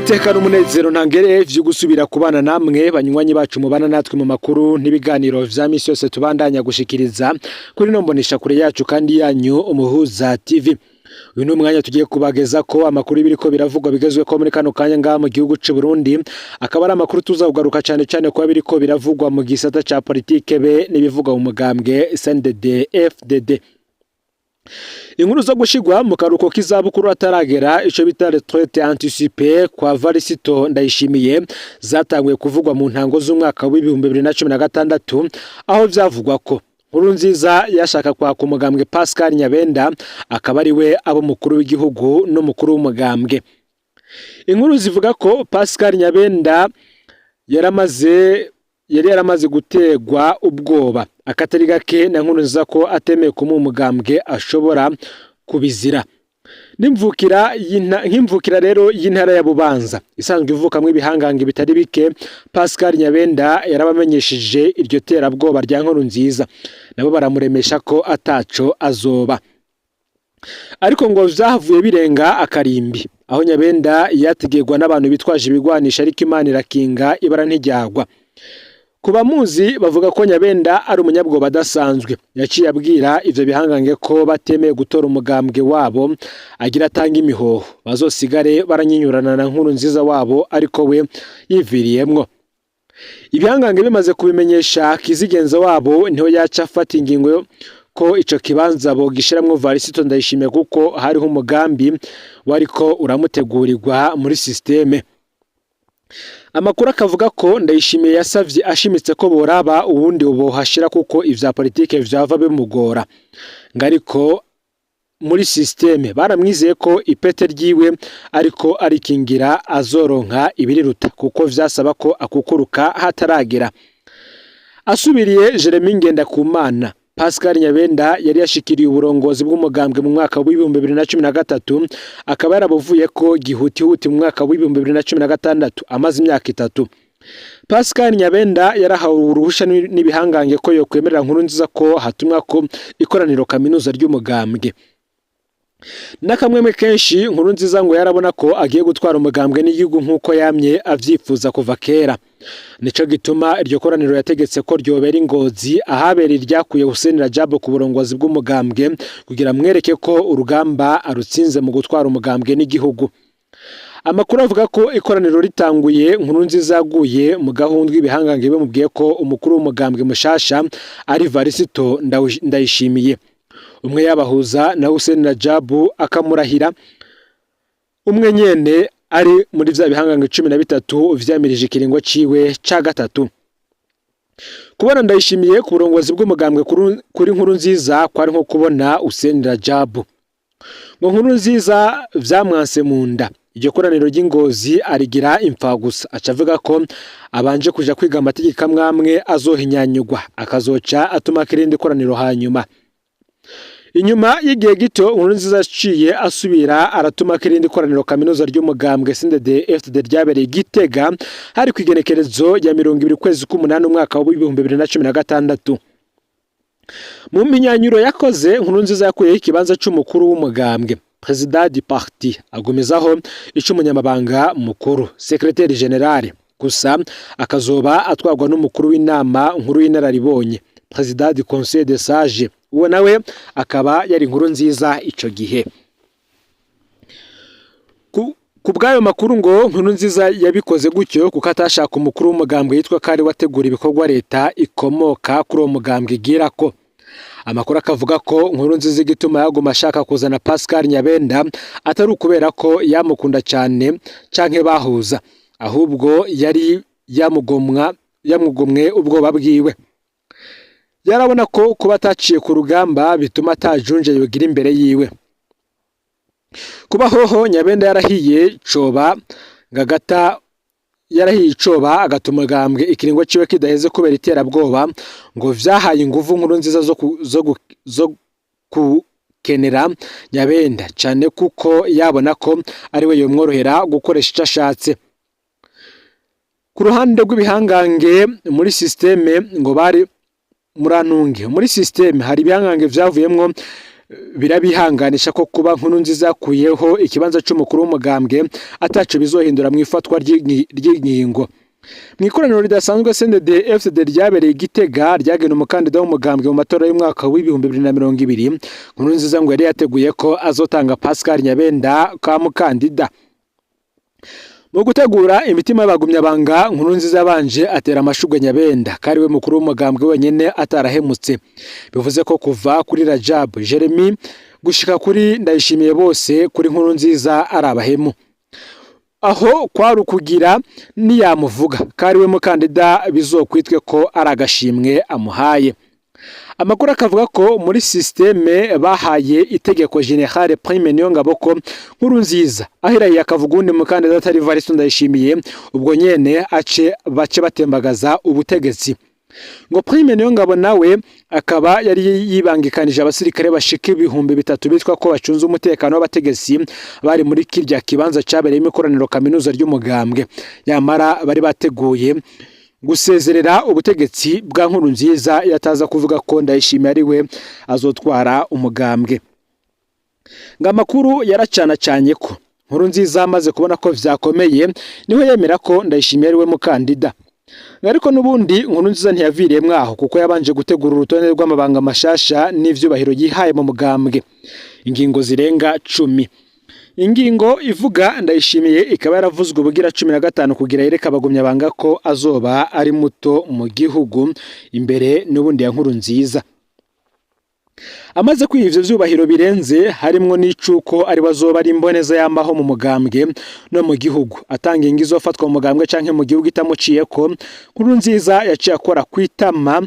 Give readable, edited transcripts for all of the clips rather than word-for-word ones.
iteka n'umunezero ntangere vyo gusubira kubana namwe banywanyi bacu mubana natwe mu makuru n'ibiganiro vya misi yose tubandanya gushikiriza kuri nombonesha kure yacu kandi yanyu Umuhuza TV. Uyu n'umwanya tugiye kubageza ko amakuru biriko biravugwa bigezwe ko muri kano kanya ngaha mu gihugu c'u Burundi, akaba ari amakuru tuzagugaruka cane ko biriko biravugwa mu gisata ca politike be n'ibivugwa mu mugambwe CNDD FDD. Inkuru zo gushigwa mu karuko k'izabukuru ataragera ico bita retraite anticipée kwa Varisito Ndayishimiye zatanguye kuvugwa mu ntango z'umwaka wa 2016, aho vyavugwa ko Nkurunziza yashaka kwa kumugambwe Pascal Nyabenda akaba ari we abo mukuru w'igihugu no mukuru w'umugambwe. Inkuru zivuga ko Pascal Nyabenda yari yaramaze gutegwa ubwoba akatari gake na Nkurunziza ko atemeye ko mu mugambwe ashobora kubizira. Nk'imvukira rero y'intara ya Bubanza isanzwe ivukamwe ibihangange bitari bike, Pascal Nyabenda yarabamenyesheje iryo terabwoba rya Nkurunziza, nabo baramuremesha ko ataco azoba. Ariko ngo vyahavuye birenga akarimbi, aho Nyabenda yategegwa n'abantu bitwaje ibigwanisha ariko Imana irakinga ibara ntiryagwa. Kuba muzi bavuga ko Nyabenda ari umunyabwoba adasanzwe, yaciye abwira ivyo bihangange ko batemeye gutora umugambwe wabo agira atanga imihoho bazosigare baranyinyurana na Nkurunziza wabo, ariko we yiviriyemwo. Ibihangange bimaze kubimenyesha Kizigenza wabo niho yaca afata ingingo ko ico kibanza bogishiramwo Varisito Ndayishimiye kuko hariho umugambi wariko uramutegurirwa muri systeme. Amakuru akavuga ko Ndayishimiye yasavye ashimitse ko boraba ubundi bohashira kuko ivya politike vyava bimugora. Ngariko muri systeme baramwizeye ko ipete ryiwe ariko arikingira azoronka ibiriruta kuko vyasaba ko akukuruka hataragera. Asubiriye Jeremy Ngendakumana, Pascal Nyabenda yari yashikiriye uburongozi bw'umugambwe mu mwaka wa 2013, akaba yarabuvuye ko gihutihuti mu mwaka wa 2016 amaze imyaka 3. Pascal Nyabenda yarahawe uruhusha n'ibihangange ko yokwemerera Nkurunziza ko hatumwa ko ikoraniro kaminuza ry'umugambwe. Nakamweme kenshi Nkurunziza ngo yarabona ko agiye gutwara umugambwe n'igihugu nkuko yamye avyifuza kuva kera. Nico gituma iryo koraniro yategetse ko ryobera Ingozi, ahabera iryakuye Hussein Rajab ku burongozi bw'umugambwe kugira mwereke ko urugamba arutsinze mu gutwara umugambwe n'igihugu. Amakuru avuga ko ikoraniro ritanguye Nkurunziza yaguye mu gahundwe ibihangange bimubwiye ko umukuru w'umugambwe mushasha ari Varisito Ndayishimiye. Umwe yabahuza na Hussein Rajab akamurahira, umwe nyene ari muri vya bihangange 13 vyamirije ikiringo ciwe ca gatatu. Kubona Ndayishimiye ku burongozi bw'umugambwe kuri Nkurunziza kwari nko kubona Hussein Rajab. Ngo Nkurunziza vyamwanse munda. Iryo koraniro ry'Ingozi arigira impfa gusa, acavuga ko abanje kuja kwiga amategeko amwamwe azohinyanyugwa akazoca atuma kirindi koraniro hanyuma. Inyuma y'igihe gito Nkurunziza aciye asubira aratuma kirindi koraniro kaminuza ry'umugambwe CNDD FDD ryabereye Gitega hari kwigenekerezo ya 20 kwezi k'umunani umwaka wa 2016. Mu minyanyuro yakoze Nkurunziza yakuyeho ikibanza c'umukuru w'umugambwe President du parti, agumizaho icumunyamabanga mukuru Secrétaire General, gusa akazoba atwarwa n'umukuru w'inama nkuru y'inararibonye President du Conseil des Sages, uwo nawe akaba yari Nkurunziza ico gihe. Kubgayo makuru ngo Nkurunziza yabikoze gutyo kuko atashaka umukuru w'umugambwe yitwa kari wategura ibikorwa leta ikomoka kuri uwo mugambwe igira ko. Amakuru akavuga ko Nkurunziza igituma yaguma ashaka kuzana Pascal Nyabenda atari ukubera ko yamukunda cyane canke bahuza, ahubwo yari yamugomwe ubwoba bwiwe. Yarabona ko kuba ataciye ku rugamba bituma atajunje yogira imbere yiwe. Kuba hoho Nyabenda yarahiye coba agatuma umugambwe ikiringo ciwe kidaheze kubera iterabwoba, ngo vyahaye inguvu Nkurunziza zo kukenera Nyabenda cyane kuko yabona ko ari we yomworohera gukoresha ico ashatse. Ku ruhande rw'ibihangange muri systeme ngo bari murantunge, muri systeme hari ibihangange vyavuyemwo birabihanganisha ko kuba Nkurunziza yakuyeho ikibanza c'umukuru w'umugambwe ataco bizohindura mu ifatwa ry'ingingo. Mu ikoraniro ridasanzwe CNDD-FDD ryabereye Gitega ryagena umukandida w'umugambwe mu matora y'umwaka w'ibihumbi 2020, Nkurunziza ngo yari yateguye ko azotanga Pascal Nyabenda ka mukandida. Mu gutegura imitima y'abagumyabanga, Nkurunziza yabanje atera amashugwe Nyabenda kari we mukuru w'umugambwe wenyene atarahemutse. Bivuze ko kuva kuri Rajab Jeremy gushika kuri Ndayishimiye bose kuri Nkurunziza ari abahemu. Aho kwari ukugira niyamuvuga kari we mukandida bizokwitwe ko ari agashimwe amuhaye. Amakuru akavuga ko muri systeme bahaye itegeko General Prime Niyongabo ko Nkurunziza ahiraye akavuga undi mukandida atari Evariste Ndayishimiye ubwo nyene bace batembagaza ubutegetsi. Ngo Prime Niyongabo nawe akaba yari yibangikanije abasirikare bashika 3,000 bitwa ko bacunze umutekano w'abategetsi bari muri kirya kibanza cabereye imikoraniro kaminuza ry'umugambwe. Yamara bari bateguye gusezerera ubutegetsi bwa Nkurunziza yataza kuvuga ko Ndayishimiye ari we azotwara umugambwe. Nga makuru yaracana cyanye ko Nkurunziza amaze kubona ko vyakomeye niho yemera ko Ndayishimiye ari we mukandida. Ariko nubundi Nkurunziza ntiyavireye mwaho kuko yabanje gutegura urutonde rw'amabanga mashasha n'ivyubahiro yihaye mu mugambwe. Ingingo zirenga 10. Ingingo ivuga Ndayishimiye ikaba yaravuzwe bugira 15 kugira yereka abagumyabanga ko azoba ari muto mu gihugu imbere nubundi ya Nkurunziza. Amaze kwivyo vyubahiro birenze harimwo n'icuko ari bazoba ari imboneza y'amaho mu mugambwe no mu gihugu atanga ingizo fatwa mu mugambwe canke mu gihugu itamuciye ko Nkurunziza yaciye akora kwitama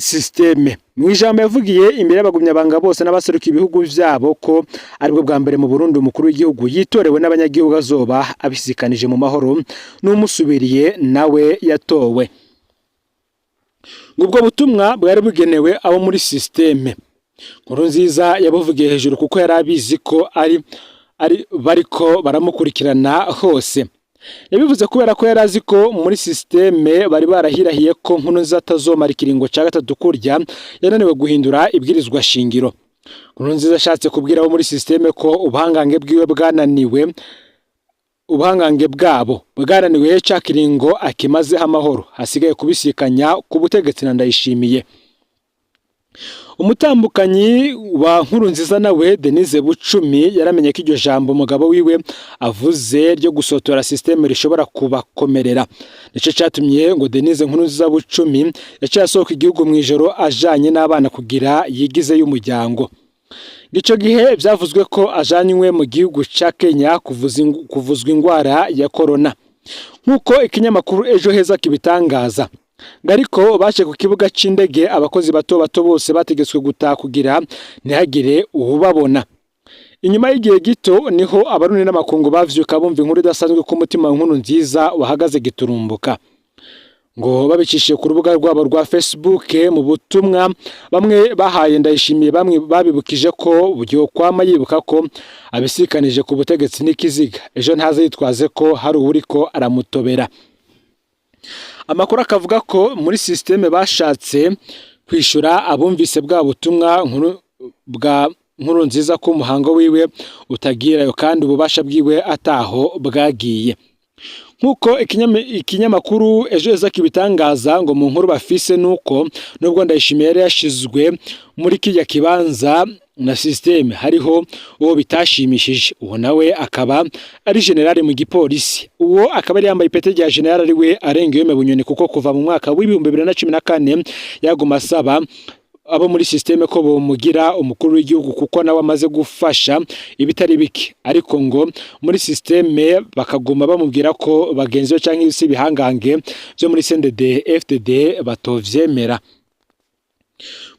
systeme. Mu ijambo yavugiye imbere y'abagumyabanga bose n'abaseruka ibihugu vyabo ko aribwo bwa mbere mu Burundi umukuru w'igihugu yitorewe n'abanyagihugu azoba abisikanije mu mahoro n'umusubiriye nawe yatowe. Ubwo butumwa bwari bugenewe abo muri systeme. Nkurunziza yabuvugiye hejuru kuko yari abizi ko bariko baramukurikirana hose. Yabivuze kubera ko yari azi ko muri systeme bari barahirahiye ko Nkurunziza atazomara ikiringo ca gatatu kurya yananiwe guhindura ibwirizwa shingiro. Nkurunziza ashatse kubwira abo muri systeme ko ubuhangange bwabo bwananiwe ca kiringo akimaze amahoro hasigaye kubisikanya ku butegetsi na Ndayishimiye. Umutambukanyi wa Nkurunziza nawe Denise Bucumi yaramenye ko iryo jambo umugabo wiwe avuze ryo gusotora systeme rishobora kubakomerera. Nico catumye ngo Denise Nkurunziza Bucumi yaciye asohoka igihugu mu ijoro ajanye n'abana kugira yigize y'umuryango. Gico gihe byavuzwe ko ajanywe mu gihugu ca Kenya kuvuzwa ingwara ya corona. Nkuko ikinyamakuru Ejo Heza kibitangaza. Gariko baje ku kibuga c'indege abakozi bato bose bategetswe gutaha kugira ntihagire ubabona. Inyuma y'igihe gito niho abarundi n'amakungu bavyuka bumva inkuru idasanzwe ko umutima wa Nkurunziza wahagaze giturumbuka. Ngo babicishije ku rubuga rwabo rwa Facebook mu butumwa bamwe bahaye Ndayishimiye bamwe babibukije ko buryo kwama yibuka ko abisikanije ku butegetsi n'ikiziga ejo ntaze yitwaze ko hari uriko aramutobera. Amakuru akavuga ko muri systeme bashatse kwishura abumvise bwa butumwa bwa Nkurunziza ko umuhango wiwe utagirayo kandi ububasha bwiwe ataho bwagiye. Nkuko ikinyamakuru Ejo Heza kibitangaza ngo mu nkuru bafise nuko nubwo Ndayishimiye yari yashizwe muri kirya kibanza na systeme hariho uwo bitashimishije. Uwo nawe akaba ari general mu gipolisi. Uwo akaba ari yambaye ipete rya general ari we Arengeyome Bunyoni kuko kuva mu mwaka w'ibihumbi 2014 yaguma asaba abo muri systeme ko bomugira umukuru w'igihugu kuko nawe amaze gufasha ibitari biki. Ariko ngo muri systeme bakaguma bamubwira ko bagenzi canke isi bihangange byo muri CNDD-FDD batovyemera.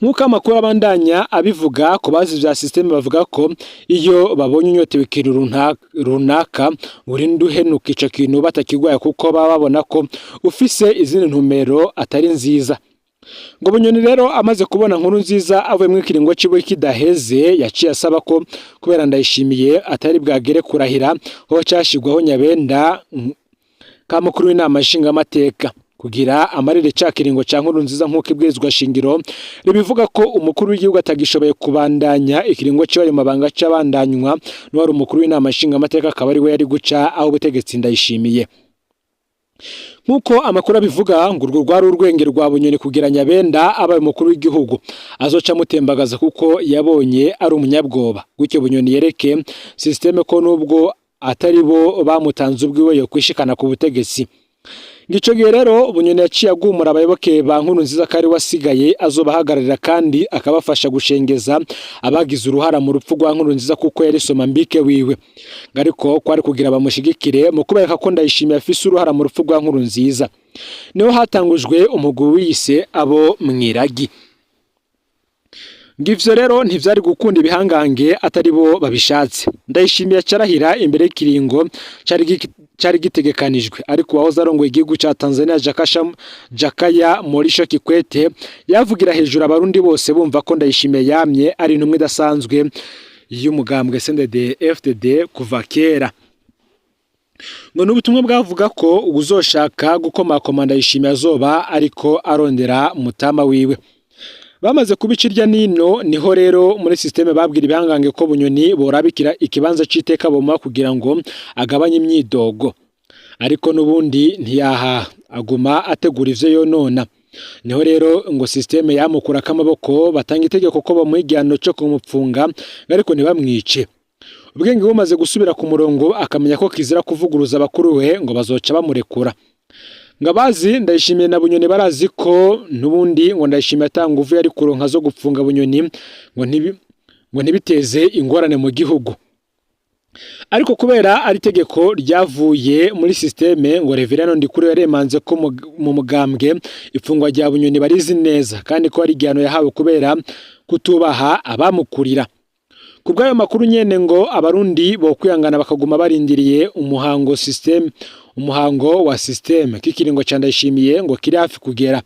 Nkuko amakuru abandanya abivuga ko bazi vya systeme bavuga ko iyo babonye unyotewe ikintu runaka urinde uhenuka ico kintu batakigwaya kuko baba babona ko ufise izindi ntumero atari nziza. Ngo Bunyoni rero amaze kubona Nkurunziza avuye mu kiringo ciwe kidaheze yaciye asaba ko kubera Ndayishimiye atari bwagere kurahira ho cashigwaho Nyabenda ka mukuru w'inama nshinga amateka kugira amarire ca kiringo ca Nkurunziza nk'uko ibwirizwa shingiro ribivuga ko umukuru w'igihugu atagishoboye kubandanya ikiringo cyo mu mabanga c'abandanywa n'uwari umukuru w'inama nshinga amateka akaba ari we yari guca aho ubutegetsi Ndayishimiye. Nkuko amakuru abivuga ngo urwo rwari urwenge rwa Bunyoni kugira Nyabenda abaye umukuru w'igihugu azoca mutembagaza kuko yabonye ari umunyabwoba. Gutyo Bunyoni yereke systeme ko nubwo atari bo bamutanze ubwiwe yo kwishikana ku butegetsi. Ngico gihe rero Bunyoni yaciye agumura abayoboke ba Nkurunziza kari wasigaye azobahagararira kandi akabafasha gushengeza abagize uruhara mu rupfu rwa Nkurunziza kuko yari soma mbike wiwe. Ariko kwari kugira bamushigikire mu kubereka ko Ndayishimiye afise uruhara mu rupfu rwa Nkurunziza. Niho hatangujwe umugwi wise abo mwiragi. Ngivyo rero ntivyari gukunda ibihangange atari bo babishatse. Ndayishimiye carahira imbere y'ikiringo cari gitegekanijwe, ariko wahoze arongoye igihugu ca Tanzania Jakaya Mrisho Kikwete yavugira hejuru abarundi bose bumva ko Ndayishimiye yamye ari intumwe idasanzwe y'umugambwe CNDD-FDD kuva kera. Ngo n'ubutumwa bwavuga ko uzoshaka gukomakoma Ndayishimiye azoba ariko arondera mutama wiwe. Bamaze kubicirya nino niho rero muri systeme babwira ibihangange ko Bunyoni borabikira ikibanza citeka boma kugira ngo agabanye imyidogo. Ariko nubundi ntiyaha aguma ategura ivyo yonona. Niho rero ngo systeme yamukura kamaboko batanga itegeko ko bamwigano cyo kumupfunga ariko ntibamwice. Ubwenge bumaze gusubira ku murongo akamenya ko kizira kuvuguruza abakuru we ngo bazoca bamurekura. Ngabazi Ndayishimiye na Bunyoni barazi ko nubundi ngo Ndayishimiye atanguvu yari kuronka zo gupfunga Bunyoni ngo ntibiteze ingorane mu gihugu. Ariko kubera ari tegeko ryavuye muri systeme ngo Reverend Ndikuru yaremanze ko mu mugambwe ifungwa rya Bunyoni barizi neza kandi ko ari igihano yahawe kubera kutubaha abamukurira. Kubwayo makuru nyene ngo abarundi bo kwihangana bakaguma barindiriye umuhango wa systeme kikiringo ca Ndayishimiye ngo kiri hafi kugera.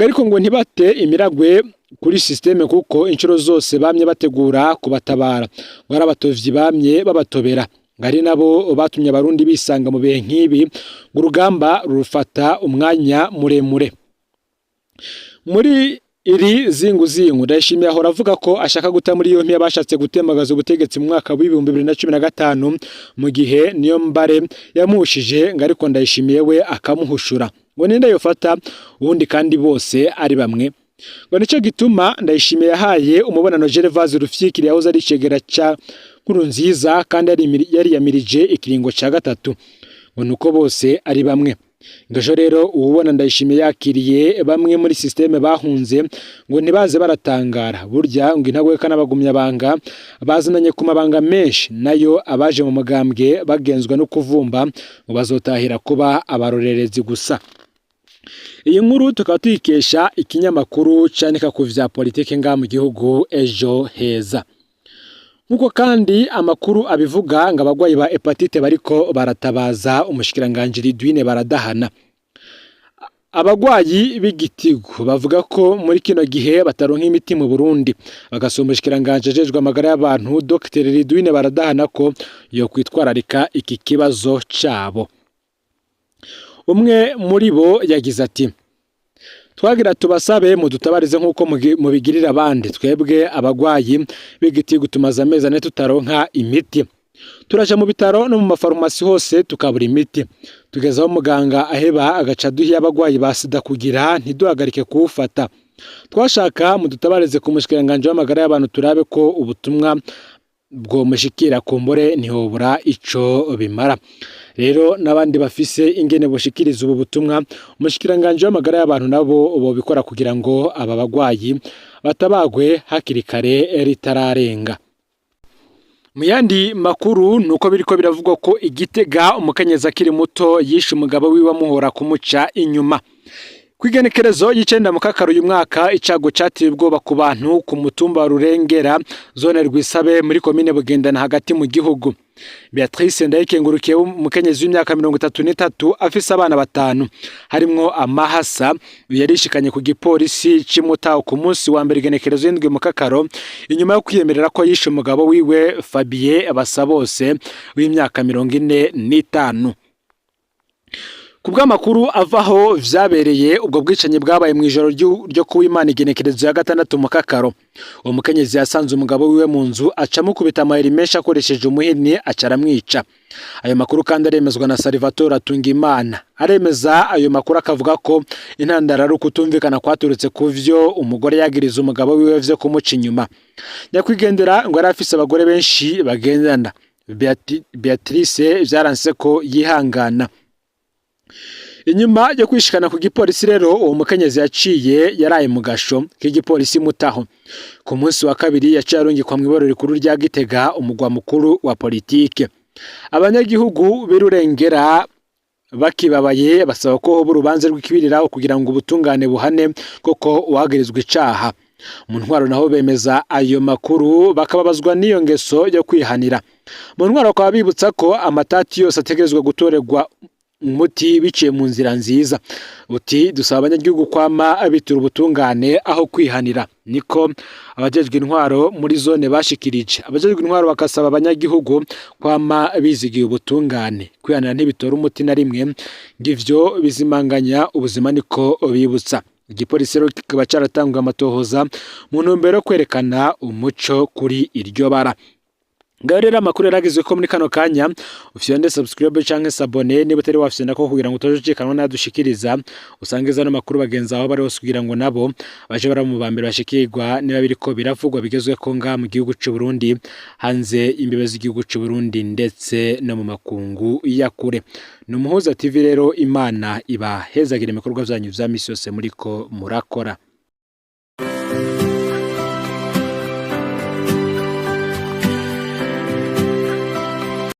Ariko ngo ntibate imiragwe kuri systeme kuko inshuro zose bamye bategura kubatabara ngo arabatovyi bamye babatobera. Ngari nabo batumye abarundi bisanga mu bihe nk'ibi ngo urugamba rufata umwanya muremure. Muri iri zingu Ndayishimiye ahora avuga ko ashaka guta muri yompi yabashatse gutemagaza ubutegetsi mu mwaka wa 2015 mu gihe niyo mbare yamushije ngo ariko Ndayishimiye we akamuhushura ngo ninde yofata ubundi kandi bose ari bamwe. Ngo nico gituma Ndayishimiye yahaye umubonano Gervase Rufyikiri yahoze ari cegera ca Nkurunziza kandi yari yamirije ikiringo ca gatatu ngo nuko bose ari bamwe. Ngajo rero ubona Ndayishimiye yakiriye bamwe muri systeme bahunze ngo ntibaze baratangara burya ngo intagwe kanabagumya banga bazananye ku mabanga menshi nayo abaje mu mugambwe bagenzwa no kuvumba ngo bazotahira kuba abarorerezi gusa. Iyi nkuru tukaba tuyikesha ikinyamakuru canika ku vya politike nga mu gihugu Ejo Heza. Nkuko kandi amakuru abivuga ngo abagwayi ba hepatite bariko baratabaza umushikiranganje Ridwine baradahana. Abagwayi b'igitigu bavuga ko muri kino gihe bataronka imiti mu Burundi bagasoma umushikiranganje ajejwe amagara y'abantu Dr Ridwine baradahana ko yo kwitwararika iki kibazo cabo. Umwe muri bo yagize ati twagira tubasabe mu dutabarize nkuko mubigirira abandi twebwe abagwayi b'igitigu tumaze amezi ane tutaronka imiti. Turaje mu bitaro no mu mafarumasi hose tukabura imiti. Tugezaho muganga aheba agaca duhiye abagwayi ba sida kugira ntiduhagarike kuwufata. Twashaka mu dutabarize ku mushikiranganje w'amagara y'abantu turabe ko ubutumwa bwo mushikira kumbore ntihobura ico bimara. Rero nabandi bafise ingene boshikiriza ubu butumwa umushikiranganje w'amagara y'abantu nabo bobikora kugira ngo aba bagwayi batabagwe hakiri kare ritararenga. Mu yandi makuru nuko biriko biravugwa ko Igitega umukenyezi akiri muto yishe umugabo wiwe amuhora kumuca inyuma. Kwigenekerezo y'icenda mu Kakaro uyu mwaka icago catiye ubwoba ku bantu ku mutumba Rurengera zone Rwisabe muri komine Bugendana hagati mu gihugu. Beatrice Ndayikengurukiye umukenyezi w'imyaka 33 afise abana batanu harimwo amahasa yarishikanye ku gipolisi c'Imutaho ku munsi wa mbere igenekerezo y'indwi mu Kakaro inyuma yo kwiyemerera ko yishe umugabo wiwe Fabien Basabose w'imyaka 45. Kubw'amakuru avaho vyabereye ubwo bwicanyi bwabaye mu ijoro ryo kuw'Imana igenekerezo ya 6 mu Kakaro. Uwo mukenyezi yasanze umugabo wiwe mu nzu acamukubita amayeri menshi akoresheje umuhini acaramwica. Ayo makuru kandi aremezwa na Salvatore Atungimana. Aremeza ayo makuru akavuga ko intandara ari ukutumvikana kwaturutse kuvyo umugore yagiriza umugabo wiwe vyo kumuca inyuma. Nyakwigendera ngo yari afise abagore benshi bagendana. Beatrice vyaranse ko yihangana. Inyuma yo kwishikana ku gipolisi rero uwo mukenyezi yaciye yaraye mu gasho k'igipolisi Mutaho. Ku munsi wa kabiri yaciye arungikwa mu iborero rikuru rya Gitega, umugwa mukuru wa politike. Abanyagihugu birurengera bakibabaye basaba ko hoba urubanza rw'ikibiriraho kugira ngo ubutungane buhane koko uwagirizwa icaha. Mu ntwaro naho bemeza ayo makuru bakababazwa n'iyo ngeso yo kwihanira. Mu ntwaro bakaba bibutsa ko amatati yose ategerezwa gutorerwa umuti biciye mu nzira nziza. Uti dusaba abanyagihugu kwama abitura ubutungane aho kwihanira. Niko abajejwe intwaro muri zone bashikirije. Abajejwe intwaro bakasaba abanyagihugu kwama bizigiye ubutungane. Kwihanira ntibitora umuti na rimwe, ngivyo bizimanganya ubuzima, niko bibutsa. Igipolisi rero kikaba caratanga amatohoza mu ntumbero yo kwerekana umuco kuri iryo bara. Ngaho amakuru yaragizwe ko muri kano kanya ufyonde subscribe canke s'abone niba utari wafyonda ko kugira ngo utojikanwa nadushikiriza usangiza no makuru bagenza aho bari hose kugira ngo nabo baje bara mu bambere bashikirwa niba biriko biravugwa bigezwe ko nga mu gihugu c'u Burundi, hanze imbibe z'igihugu c'u Burundi ndetse no mu makungu ya kure. Numuhuza TV rero, Imana iba hezagire ibikorwa byanyu vya misi yose muriko murakora.